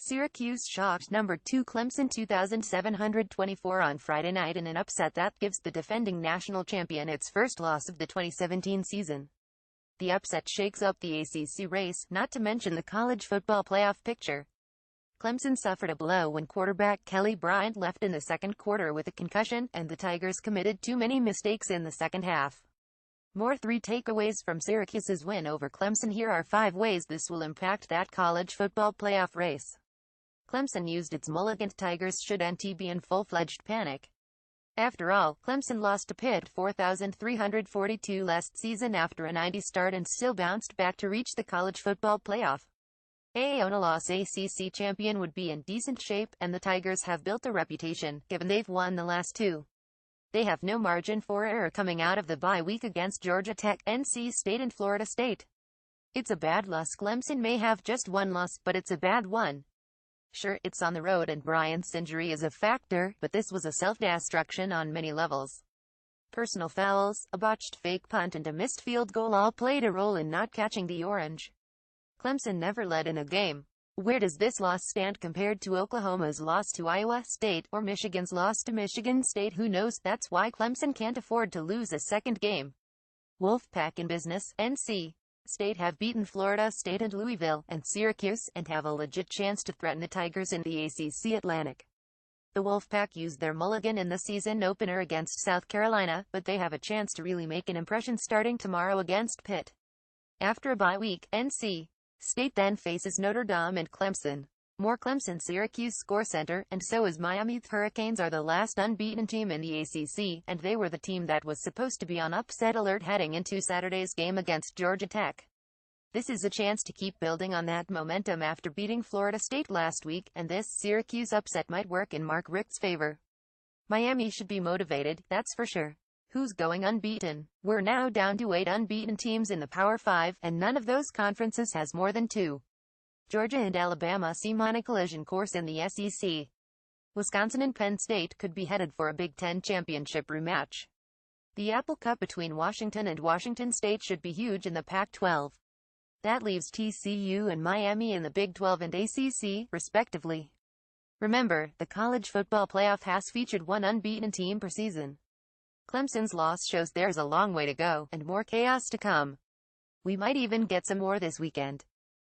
Syracuse shocked number 2 Clemson 2,724 on Friday night in an upset that gives the defending national champion its first loss of the 2017 season. The upset shakes up the ACC race, not to mention the college football playoff picture. Clemson suffered a blow when quarterback Bryant left in the second quarter with a concussion, and the Tigers committed too many mistakes in the second half. More 3 takeaways from Syracuse's win over Clemson. Here are 5 ways this will impact that college football playoff race. Clemson used its mulligan. Tigers shouldn't be in full-fledged panic. After all, Clemson lost to Pitt 4,342 last season after a 90 start and still bounced back to reach the college football playoff. A one-loss ACC champion would be in decent shape, and the Tigers have built a reputation, given they've won the last 2. They have no margin for error coming out of the bye week against Georgia Tech, NC State and Florida State. It's a bad loss. Clemson may have just 1 loss, but it's a bad one. Sure, it's on the road and Bryant's injury is a factor, but this was a self-destruction on many levels. Personal fouls, a botched fake punt and a missed field goal all played a role in not catching the orange. Clemson never led in a game. Where does this loss stand compared to Oklahoma's loss to Iowa State, or Michigan's loss to Michigan State? Who knows? That's why Clemson can't afford to lose a second game. Wolfpack in business. NC State have beaten Florida State and Louisville, and Syracuse, and have a legit chance to threaten the Tigers in the ACC Atlantic. The Wolfpack used their mulligan in the season opener against South Carolina, but they have a chance to really make an impression starting tomorrow against Pitt. After a bye week, NC State then faces Notre Dame and Clemson. More Clemson. Syracuse Score Center, and so is Miami. The Hurricanes are the last unbeaten team in the ACC, and they were the team that was supposed to be on upset alert heading into Saturday's game against Georgia Tech. This is a chance to keep building on that momentum after beating Florida State last week, and this Syracuse upset might work in Mark Richt's favor. Miami should be motivated, that's for sure. Who's going unbeaten? We're now down to 8 unbeaten teams in the Power 5, and none of those conferences has more than 2. Georgia and Alabama seem on a collision course in the SEC. Wisconsin and Penn State could be headed for a Big Ten championship rematch. The Apple Cup between Washington and Washington State should be huge in the Pac-12. That leaves TCU and Miami in the Big 12 and ACC, respectively. Remember, the college football playoff has featured 1 unbeaten team per season. Clemson's loss shows there's a long way to go, and more chaos to come. We might even get some more this weekend.